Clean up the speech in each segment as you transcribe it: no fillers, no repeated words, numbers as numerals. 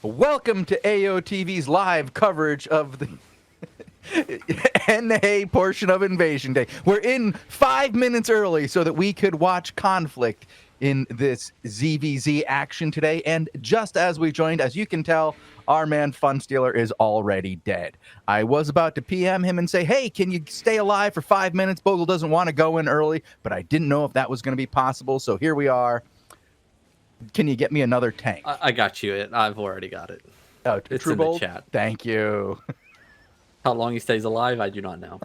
Welcome to AOTV's live coverage of the NA portion of Invasion Day. We're in 5 minutes early so that we could watch conflict in this ZVZ action today. And just as we joined, as you can tell, our man Funstealer is already dead. I was about to PM him and say, hey, can you stay alive for 5 minutes? Bogul doesn't want to go in early, but I didn't know if that was going to be possible. So here we are. Can you get me another tank? I got you. I've already got it. Oh, it's True in Bold? the chat. Thank you. How long he stays alive, I do not know.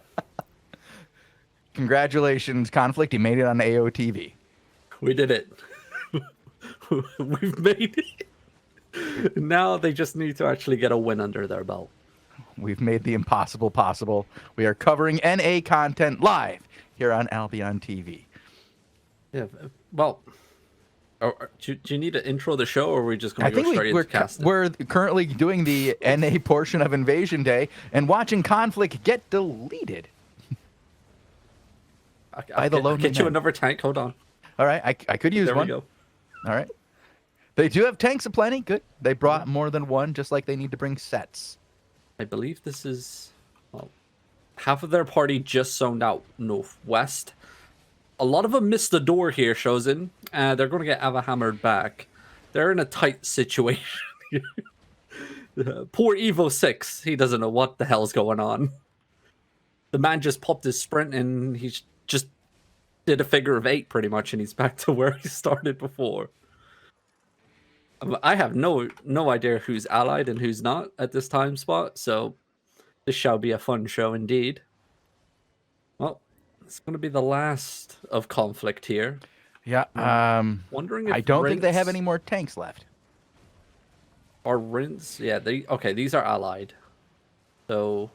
Congratulations, Conflict. You made it on AOTV. We did it. We've made it. Now they just need to actually get a win under their belt. We've made the impossible possible. We are covering NA content live here on Albion TV. Yeah, well, do you need to intro the show, or are we just going to go straight into casting? We're currently doing the NA portion of Invasion Day and watching conflict get deleted. I'll get you another tank. Hold on. All right, I could use one. There we go. All right. They do have tanks aplenty. Good. They brought more than one, just like they need to bring sets. I believe this is... Well, half of their party just zoned out northwest. A lot of them missed the door here, Shozen. They're going to get Ava hammered back. They're in a tight situation. Poor Evo 6. He doesn't know what the hell's going on. The man just popped his sprint and he just did a figure of 8 pretty much, and he's back to where he started before. I have no idea who's allied and who's not at this time spot, so this shall be a fun show indeed. Well, it's going to be the last of conflict here. Yeah. Wondering if I don't think they have any more tanks left. Are Rinse? Yeah, these are allied. So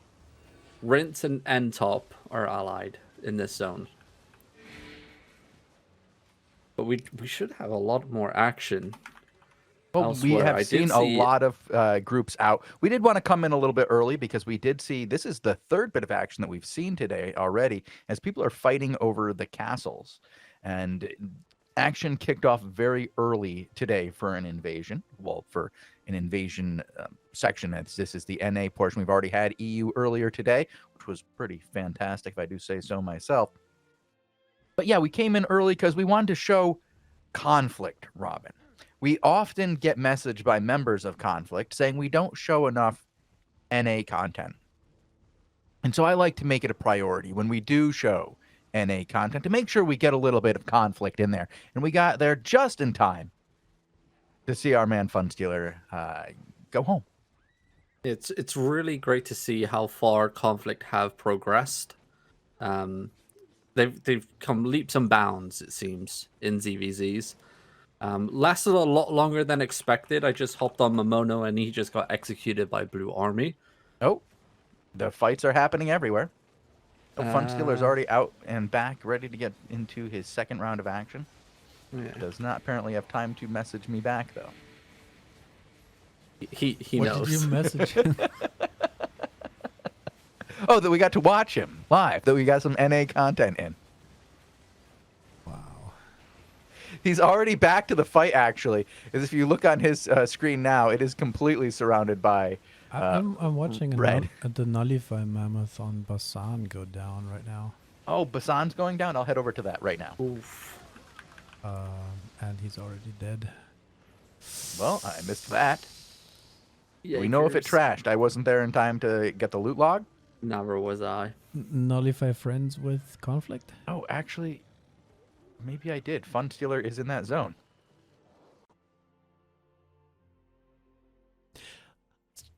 Rinse and N-Top are allied in this zone. But we should have a lot more action. Well, elsewhere. We have seen a lot of groups out. We did want to come in a little bit early because we did see this is the third bit of action that we've seen today already as people are fighting over the castles. And action kicked off very early today for an invasion. Well, for an invasion section. This is the NA portion. We've already had EU earlier today, which was pretty fantastic, if I do say so myself. But yeah, we came in early because we wanted to show conflict, Robin. We often get messaged by members of Conflict saying we don't show enough NA content. And so I like to make it a priority when we do show NA content to make sure we get a little bit of conflict in there. And we got there just in time to see our man Funstealer go home. It's really great to see how far Conflict have progressed. They've come leaps and bounds, it seems, in ZVZs. Lasted a lot longer than expected. I just hopped on Momono and he just got executed by Blue Army. Oh, the fights are happening everywhere. Oh, Funstealer's already out and back, ready to get into his second round of action. Yeah. Does not apparently have time to message me back, though. He what knows. What did you message him? Oh, that we got to watch him live, that we got some NA content in. He's already back to the fight, actually. As if you look on his screen now, it is completely surrounded by I'm watching red. the Nullify Mammoth on Basan go down right now. Oh, Basan's going down? I'll head over to that right now. Oof. And he's already dead. Well, I missed that. Yeah, Do we know if it trashed? I wasn't there in time to get the loot log. Never was I. Nullify friends with Conflict? Oh, actually... Maybe I did. Funstealer is in that zone.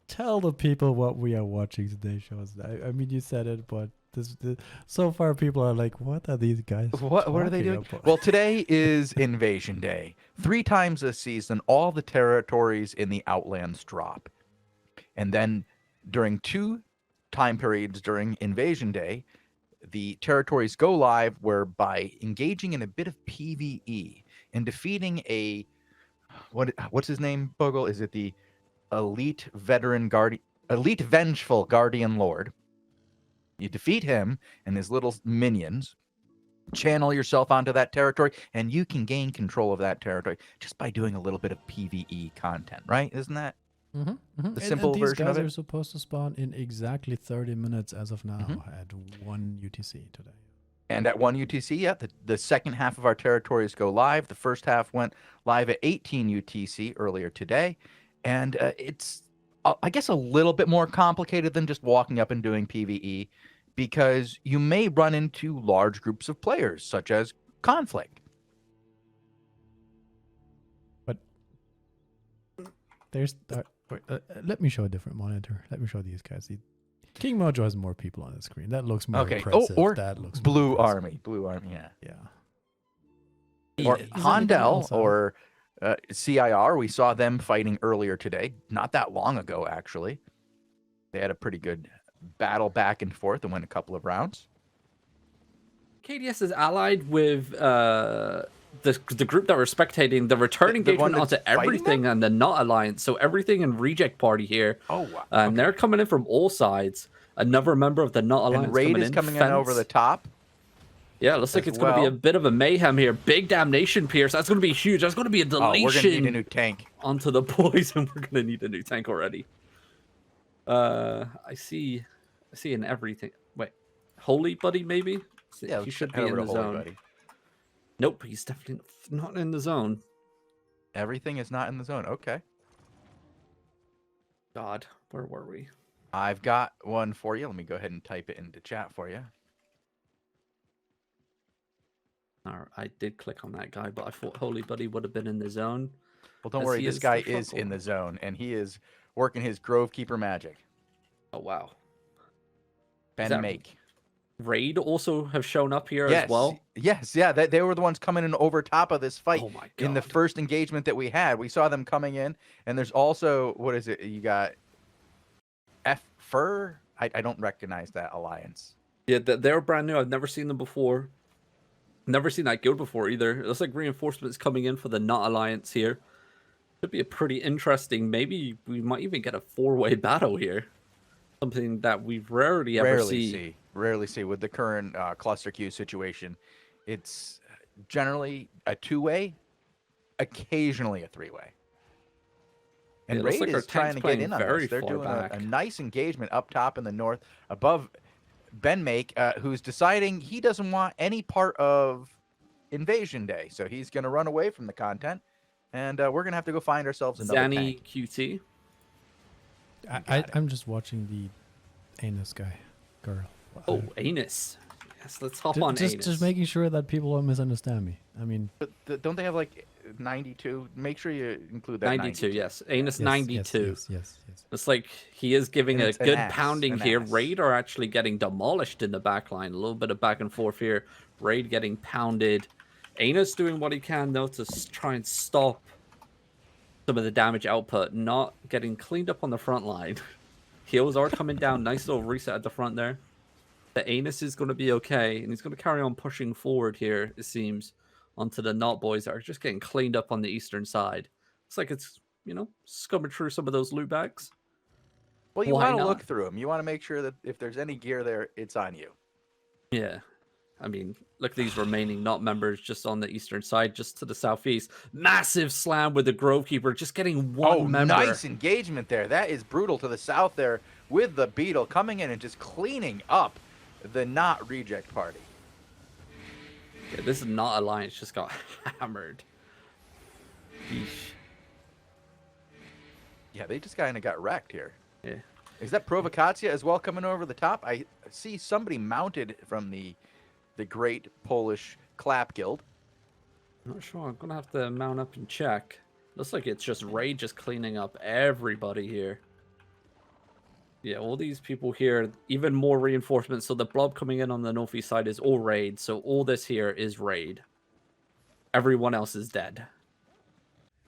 Tell the people what we are watching today, Shozen. I mean, you said it, but so far people are like, what are these guys What are they doing? about? Well, today is Invasion Day. 3 times this season, all the territories in the Outlands drop. And then during 2 time periods during Invasion Day, the territories go live where by engaging in a bit of PvE and defeating what's his name, Bogul? Is it the Elite Vengeful Guardian Lord? You defeat him and his little minions, channel yourself onto that territory, and you can gain control of that territory just by doing a little bit of PvE content, right? Isn't that The simple these version guys of it. are supposed to spawn in exactly 30 minutes as of now at 1 UTC today. And at 1 UTC, yeah, the second half of our territories go live. The first half went live at 18 UTC earlier today. And it's, I guess, a little bit more complicated than just walking up and doing PvE, because you may run into large groups of players, such as conflict. But there's... let me show a different monitor. Let me show these guys. King Mojo has more people on the screen. That looks more impressive. Or that looks Blue more Army. Blue Army, yeah. Yeah. Or Is Hondel also- or CIR. We saw them fighting earlier today. Not that long ago, actually. They had a pretty good battle back and forth and went a couple of rounds. KDS is allied with the group that we're spectating, the return The one engagement onto that's fighting everything and the not alliance. So everything in reject party here. Oh, wow. And they're coming in from all sides. Another member of the not alliance And Raid is coming in over the top. Yeah, looks like as it's going to be well. a bit of a mayhem here. Big damnation, Pierce. That's going to be huge. That's going to be a Oh, we're going to deletion need a new tank. onto the boys, and we're going to need a new tank already. I see in everything. Wait, Holy Buddy maybe? Yeah, he let's should head be in over the to Holy zone. Buddy. Nope, he's definitely not in the zone. Everything is not in the zone. Okay. God, where were we? I've got one for you. Let me go ahead and type it into chat for you. I did click on that guy, but I thought Holy Buddy would have been in the zone. Well, don't As worry. he This is guy the is in trouble. the zone, and he is working his Grove Keeper magic. Oh, wow. Ben that Make. Raid also have shown up here Yes. as well. Yes. Yeah. They were the ones coming in over top of this fight. Oh, my God. In the first engagement that we had, we saw them coming in, and there's also, what is it? You got F Fur. I don't recognize that alliance. Yeah, they're brand new. I've never seen them before. Never seen that guild before either. It looks like reinforcements coming in for the Not Alliance here. Could be a pretty interesting. Maybe we might even get a four-way battle here. Something that we've rarely ever see. Rarely see with the current cluster queue situation. It's generally a two-way, occasionally a three-way. And It looks Raid like our is trying tank's to get playing in on very this. They're far doing a back. nice engagement up top in the north above Ben Make, who's deciding he doesn't want any part of Invasion Day. So he's going to run away from the content, and we're going to have to go find ourselves another Zanny tank. QT. I'm just watching the anus guy, girl. Oh, Anus. Yes, let's hop on Anus. Just making sure that people don't misunderstand me. I mean, But don't they have like 92? Make sure you include that 92, yes. Anus yes, 92. Yes. It's like he is giving And a it's an good ass, pounding an here. ass. Raid are actually getting demolished in the back line. A little bit of back and forth here. Raid getting pounded. Anus doing what he can, though, to try and stop some of the damage output. Not getting cleaned up on the front line. Heals are coming down. Nice little reset at the front there. The Anus is going to be okay, and he's going to carry on pushing forward here, it seems, onto the Not Boys that are just getting cleaned up on the eastern side. It's like it's, scumming through some of those loot bags. Well, you Why want to look not? through them. You want to make sure that if there's any gear there, it's on you. Yeah. I mean, look at these remaining Not members just on the eastern side, just to the southeast. Massive slam with the Grove Keeper, just getting one member. Nice engagement there. That is brutal to the south there with the Beetle coming in and just cleaning up the Not Reject Party. Yeah, this is Not Alliance, just got hammered. Yeesh. Yeah, they just kind of got wrecked here. Yeah. Is that Provocacja as well coming over the top? I see somebody mounted from the great Polish Clap Guild. Not sure. I'm going to have to mount up and check. Looks like it's just Raid just cleaning up everybody here. Yeah, all these people here, even more reinforcements. So the blob coming in on the northeast side is all Raid. So all this here is Raid. Everyone else is dead.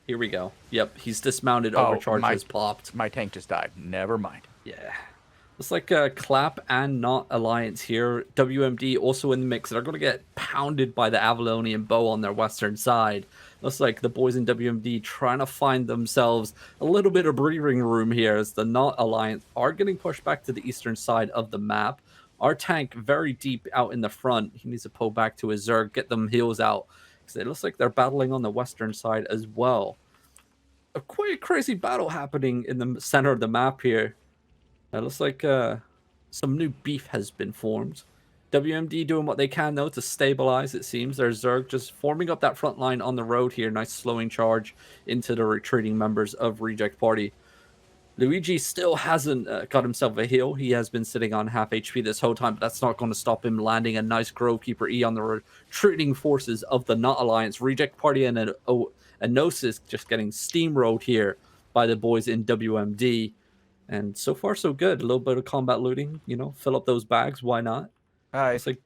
Here we go. Yep, he's dismounted, overcharge has popped. My tank just died. Never mind. Yeah. Looks like Clap and Not Alliance here. WMD also in the mix. They're going to get pounded by the Avalonian Bow on their western side. Looks like the boys in WMD trying to find themselves a little bit of breathing room here as the Not Alliance are getting pushed back to the eastern side of the map. Our tank very deep out in the front. He needs to pull back to his Zerg, get them heals out. Because it looks like they're battling on the western side as well. a quite crazy battle happening in the center of the map here. It looks like some new beef has been formed. WMD doing what they can, though, to stabilize, it seems. There's Zerg just forming up that front line on the road here. Nice slowing charge into the retreating members of Reject Party. Luigi still hasn't got himself a heal. He has been sitting on half HP this whole time, but that's not going to stop him landing a nice Grovekeeper E on the retreating forces of the Not Alliance. Reject Party and a Gnosis just getting steamrolled here by the boys in WMD. And so far, so good. A little bit of combat looting, you know, fill up those bags. Why not? It's like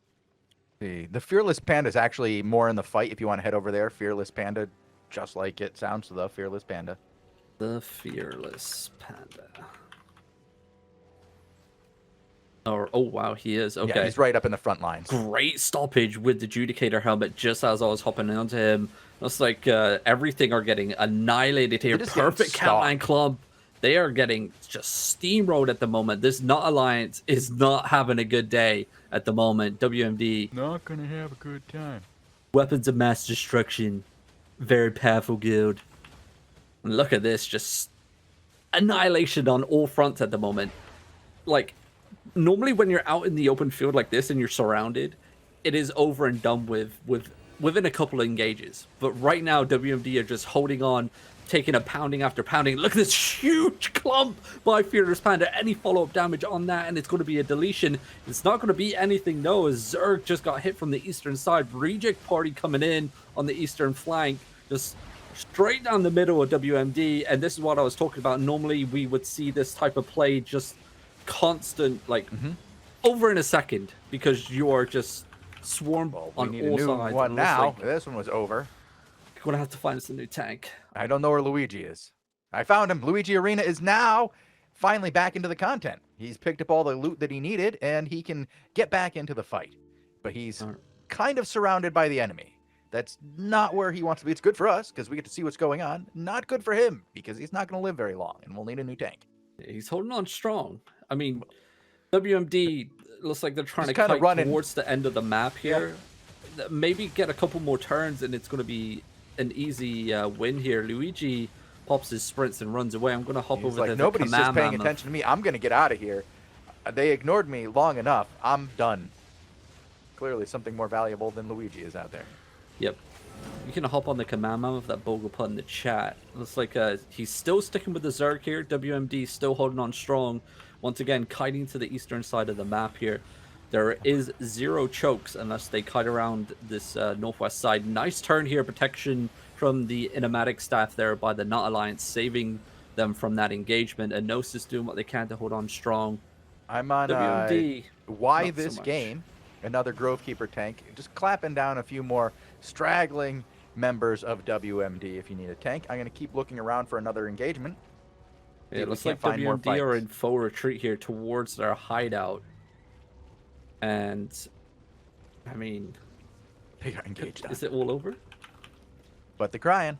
the Fearless Panda is actually more in the fight. If you want to head over there, Fearless Panda, just like it sounds, the Fearless Panda. The Fearless Panda. Oh wow, he is. Okay. Yeah, he's right up in the front lines. Great stoppage with the Judicator helmet just as I was hopping onto him. Looks like everything are getting annihilated here. Perfect Catman Club. They are getting just steamrolled at the moment. This Not Alliance is not having a good day at the moment. WMD. Not gonna have a good time. Weapons of mass destruction. Very powerful guild. Look at this, just annihilation on all fronts at the moment. Like, normally when you're out in the open field like this and you're surrounded, it is over and done with within a couple of engages. But right now, WMD are just holding on, taking a pounding after pounding. Look at this huge clump by Fearless Panda. Any follow-up damage on that, and it's going to be a deletion. It's not going to be anything, no, as Zerg just got hit from the eastern side. Reject Party coming in on the eastern flank, just straight down the middle of WMD, and this is what I was talking about. Normally, we would see this type of play just constant, like, over in a second, because you are just swarmed on all sides. We need a new one now. This one was over. We're going to have to find us a new tank. I don't know where Luigi is. I found him. Luigi Arena is now finally back into the content. He's picked up all the loot that he needed, and he can get back into the fight. But he's kind of surrounded by the enemy. That's not where he wants to be. It's good for us because we get to see what's going on. Not good for him because he's not going to live very long and we'll need a new tank. He's holding on strong. I mean, WMD looks like they're trying to kind of run towards the end of the map here. Yep. Maybe get a couple more turns and it's going to be an easy win here. Luigi pops his sprints and runs away. I'm going to hop over there. Nobody's just paying attention to me. I'm going to get out of here. They ignored me long enough. I'm done. Clearly something more valuable than Luigi is out there. Yep. You can hop on the command mammoth that Bogul put in the chat. Looks like he's still sticking with the Zerg here. WMD still holding on strong. Once again, kiting to the eastern side of the map here. There is 0 chokes unless they kite around this northwest side. Nice turn here. Protection from the Inamatic staff there by the Not Alliance, saving them from that engagement. And Gnosis doing what they can to hold on strong. I'm on WMD. Why this game? Another Grovekeeper tank. Just clapping down a few more straggling members of WMD if you need a tank. I'm going to keep looking around for another engagement. It looks like WMD are in full retreat here towards their hideout. And, I mean... They got engaged. Is it all over? But they're crying.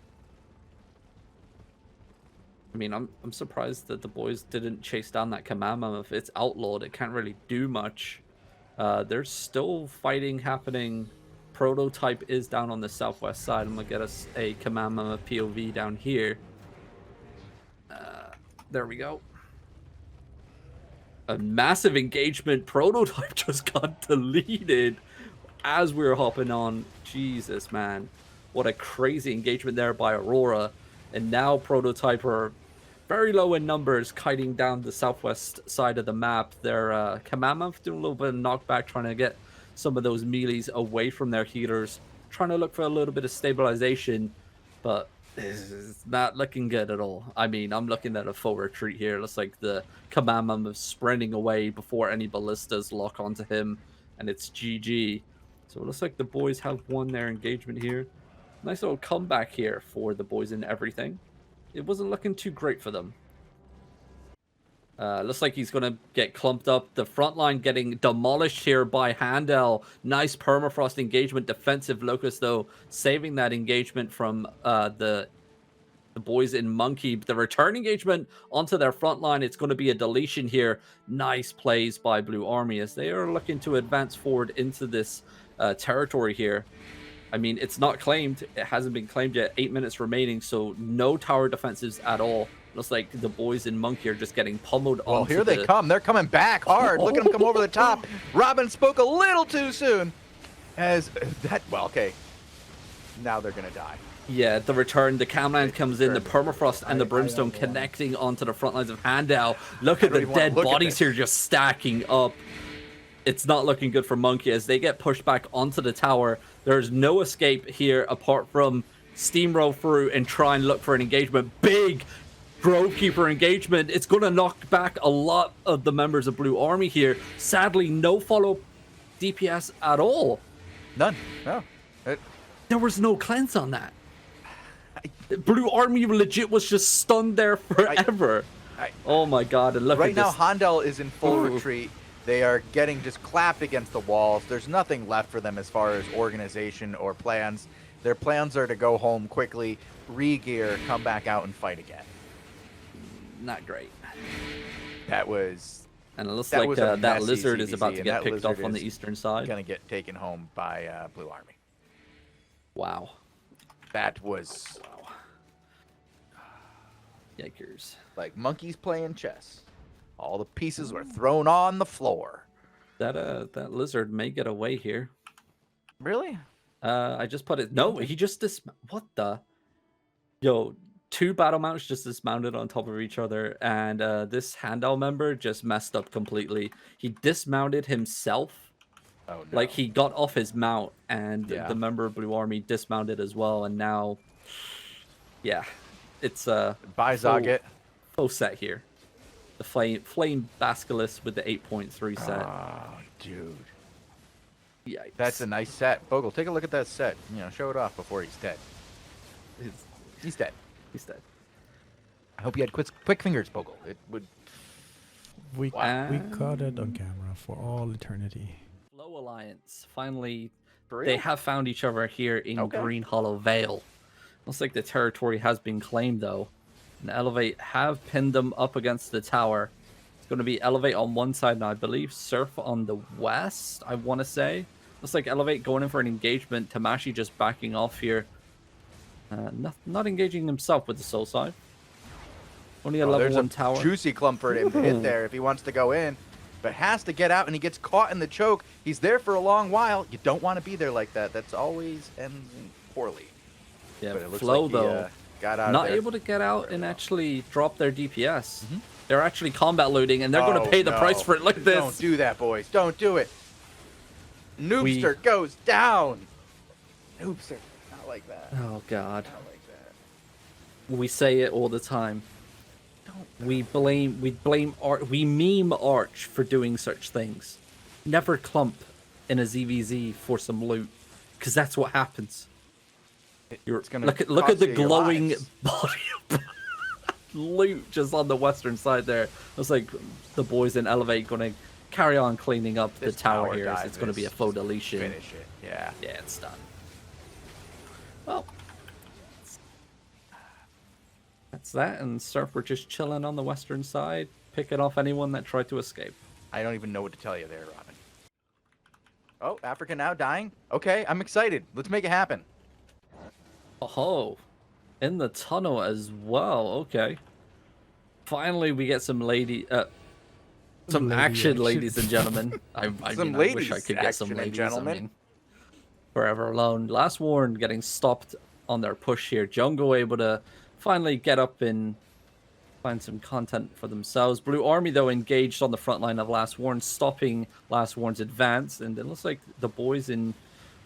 I mean, I'm surprised that the boys didn't chase down that command mammoth. It's outlawed. It can't really do much. There's still fighting happening. Prototype is down on the southwest side. I'm gonna get us a command mammoth POV down here. There we go. A massive engagement. Prototype just got deleted as we were hopping on. Jesus, man. What a crazy engagement there by Aurora. And now Prototype are very low in numbers, kiting down the southwest side of the map. Their command mammoth doing a little bit of knockback, trying to get some of those melees away from their healers, trying to look for a little bit of stabilization, but it's not looking good at all. I mean, I'm looking at a full retreat here. It looks like the command mammoth sprinting away before any ballistas lock onto him, and it's GG. So it looks like the boys have won their engagement here. Nice little comeback here for the boys in everything. It wasn't looking too great for them. Looks like he's going to get clumped up. The front line getting demolished here by Handel. Nice permafrost engagement. Defensive Locust, though, saving that engagement from the boys in Monkey. The return engagement onto their front line. It's going to be a deletion here. Nice plays by Blue Army as they are looking to advance forward into this territory here. I mean, it's not claimed. It hasn't been claimed yet. 8 minutes remaining, so no tower defenses at all. Looks like the boys in Monkey are just getting pummeled. Well, here they come. They're coming back hard. Look at them come over the top. Robin spoke a little too soon. As that, well, okay. Now they're going to die. Yeah, the return, the Camland comes in, the Permafrost and the Brimstone connecting onto the front lines of Handel. Look at the dead bodies here just stacking up. It's not looking good for Monkey as they get pushed back onto the tower. There's no escape here apart from steamroll through and try and look for an engagement. Big Grovekeeper engagement. It's going to knock back a lot of the members of Blue Army here. Sadly, no follow DPS at all. None. No. There was no cleanse on that. Blue Army legit was just stunned there forever. Oh my god. And look right at this. now, Handel is in full retreat. They are getting just clapped against the walls. There's nothing left for them as far as organization or plans. Their plans are to go home quickly, re-gear, come back out and fight again. Not great. That was... And it looks like that lizard is about to get picked off on the eastern side. Going to get taken home by Blue Army. Wow. That was... Wow. Yikers. Like monkeys playing chess. All the pieces were thrown on the floor. That lizard may get away here. Really? I just put it... No, he just... What the... Yo, 2 battle mounts just dismounted on top of each other, and this Handel member just messed up completely. He dismounted himself. Oh, no. Like, he got off his mount, and the member of Blue Army dismounted as well, and now... Yeah. It's Bye, Zagat. Full set here. The Flame Basilisk with the 8.3 set. Oh, dude. Yikes. That's a nice set. Bogul, take a look at that set. You know, show it off before he's dead. He's dead. He's dead. I hope you had quick fingers, Bogul. It would... We caught it on camera for all eternity. Flow Alliance. Finally, they have found each other here in Green Hollow Vale. Looks like the territory has been claimed, though. And Elevate have pinned them up against the tower. It's going to be Elevate on one side, and I believe Surf on the west, I want to say. Looks like Elevate going in for an engagement. Tamashi just backing off here. Not engaging himself with the soul side. Only a level 1 tower. Juicy clump for him to hit there if he wants to go in. But has to get out, and he gets caught in the choke. He's there for a long while. You don't want to be there like that. That's always ends poorly. Yeah, but it looks Flow, like though, got out not of there. able to get out and actually drop their DPS. They're actually combat looting, and they're going to pay the price for it. Look at this. Don't do that, boys. Don't do it. Noobster goes down. Noobster. Not like that. Oh, God. Not like that. We say it all the time. We meme Arch for doing such things. Never clump in a ZVZ for some loot, because that's what happens. Look at the glowing body of loot just on the western side there. Looks like the boys in Elevate going to carry on cleaning up the tower here. It's going to be a faux deletion. Finish it. Yeah. Yeah, it's done. Well, that's that. And Surf were just chilling on the western side, picking off anyone that tried to escape. I don't even know what to tell you there, Robin. Oh, Africa now dying? Okay, I'm excited. Let's make it happen. Oh, in the tunnel as well. Okay. Finally, we get some action, ladies and gentlemen. I wish I could get some ladies. Gentlemen. Forever Alone. Last Warren getting stopped on their push here. Jungle able to finally get up and find some content for themselves. Blue Army, though, engaged on the front line of Last Warren, stopping Last Warren's advance. And it looks like the boys in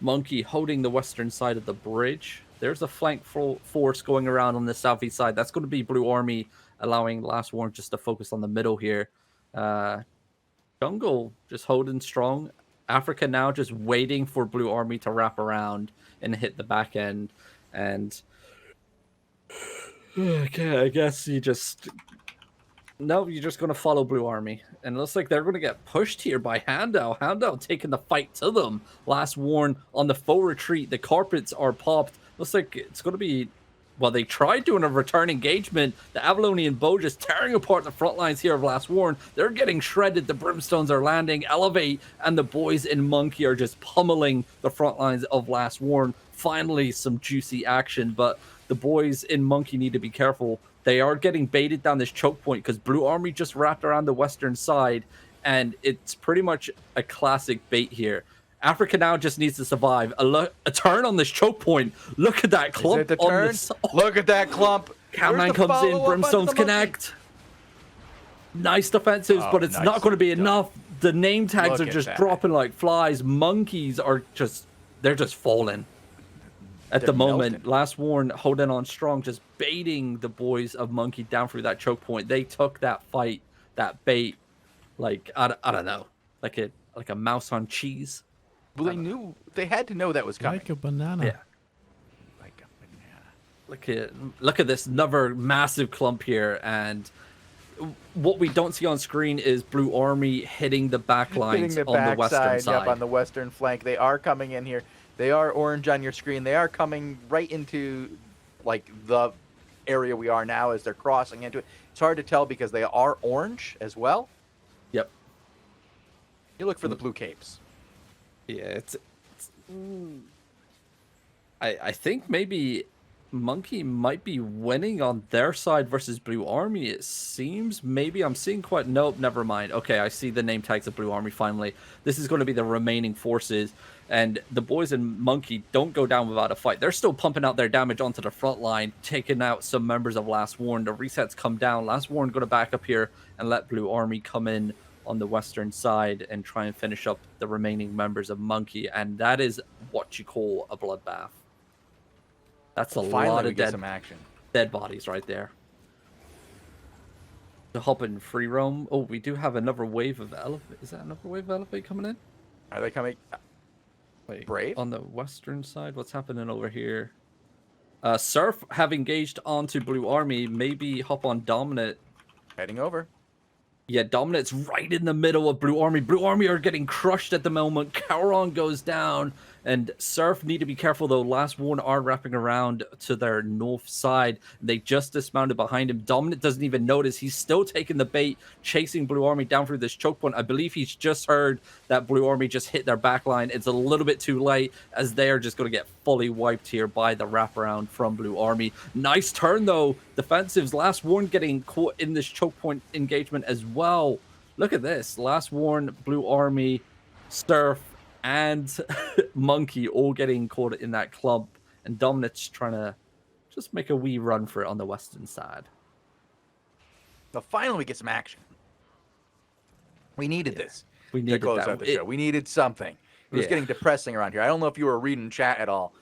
Monkey holding the western side of the bridge. There's a flank force going around on the southeast side. That's going to be Blue Army, allowing Last Warren just to focus on the middle here. Jungle just holding strong. Africa now just waiting for Blue Army to wrap around and hit the back end. And okay, I guess you're just going to follow Blue Army. And it looks like they're going to get pushed here by Handel. Handel taking the fight to them. Last Warren on the faux retreat. The carpets are popped. Looks like it's going to be while they tried doing a return engagement, the Avalonian Bow just tearing apart the front lines here of Last Warren. They're getting shredded. The Brimstones are landing. Elevate and the boys in Monkey are just pummeling the front lines of Last Warren. Finally, some juicy action, but the boys in Monkey need to be careful. They are getting baited down this choke point because Blue Army just wrapped around the western side, and it's pretty much a classic bait here. Africa now just needs to survive. A turn on this choke point. Look at that clump. Is it the on turn? the Look at that clump. Catman comes in. Brimstones connect. Nice defensives, but it's not going to be enough. The name tags are just dropping like flies. Monkeys are they're just falling at the moment. Melting. Last Warren holding on strong, just baiting the boys of Monkey down through that choke point. They took that fight, that bait, like I don't know, like a mouse on cheese. Well, they had to know that was coming. Like a banana. Yeah. Like a banana. Look at this, another massive clump here, and what we don't see on screen is Blue Army hitting the back lines Hitting the on the western side. Yep, on the western flank. They are coming in here. They are orange on your screen. They are coming right into like the area we are now as they're crossing into it. It's hard to tell because they are orange as well. Yep. You look for the blue capes. Yeah, I think maybe Monkey might be winning on their side versus Blue Army. It seems maybe I'm seeing quite. Nope, never mind. Okay, I see the name tags of Blue Army finally. This is going to be the remaining forces, and the boys in Monkey don't go down without a fight. They're still pumping out their damage onto the front line, taking out some members of Last Warren. The resets come down. Last Warren going to back up here and let Blue Army come in on the western side and try and finish up the remaining members of Monkey, and that is what you call a bloodbath. That's a lot of dead bodies right there. To hop in free roam. Oh, we do have another wave of Elevate. Is that another wave of Elevate coming in? Are they coming? Wait, Brave? on the western side, what's happening over here? Surf have engaged onto Blue Army. Maybe hop on Dominant. Heading over. Yeah, Dominant's right in the middle of Blue Army. Blue Army are getting crushed at the moment. Cowron goes down, and Surf need to be careful, though. Last Warren are wrapping around to their north side. They just dismounted behind him. Dominant doesn't even notice. He's still taking the bait, chasing Blue Army down through this choke point. I believe he's just heard that Blue Army just hit their back line. It's a little bit too late, as they are just going to get fully wiped here by the wraparound from Blue Army. Nice turn, though. Defensives. Last Warren getting caught in this choke point engagement as well. Look at this. Last Warren, Blue Army, Surf, and Monkey all getting caught in that clump, and Dominant's trying to just make a wee run for it on the western side. So finally we get some action. We needed this. We needed to close that. out the show. We needed something. It was getting depressing around here. I don't know if you were reading chat at all,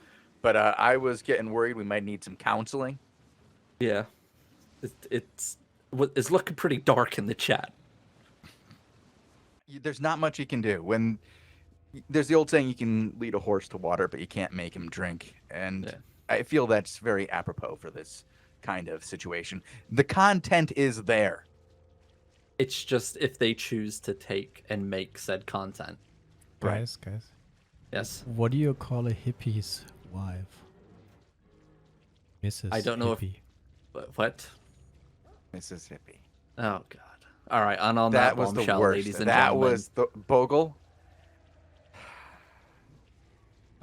but I was getting worried we might need some counseling. Yeah. It's looking pretty dark in the chat. There's not much you can do. When there's the old saying, you can lead a horse to water, but you can't make him drink. And I feel that's very apropos for this kind of situation. The content is there. It's just if they choose to take and make said content. Guys. Yes. What do you call a hippie's wife? Mrs. I don't know Hippie. What? Mississippi. Oh, God. All right, and on That that was the bombshell, worst. ladies and That gentlemen. was the Bogul.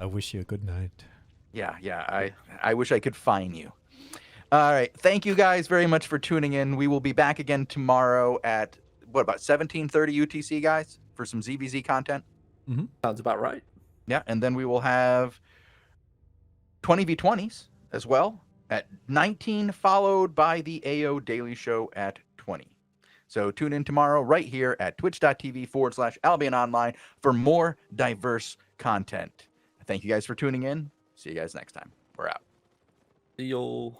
I wish you a good night. Yeah. I wish I could fine you. All right. Thank you guys very much for tuning in. We will be back again tomorrow at, what, about 17:30 UTC, guys, for some ZVZ content? Sounds about right. Yeah, and then we will have 20v20s as well at 19, followed by the AO Daily Show at 20. So tune in tomorrow right here at twitch.tv/Albion Online for more diverse content. Thank you guys for tuning in. See you guys next time. We're out. See you.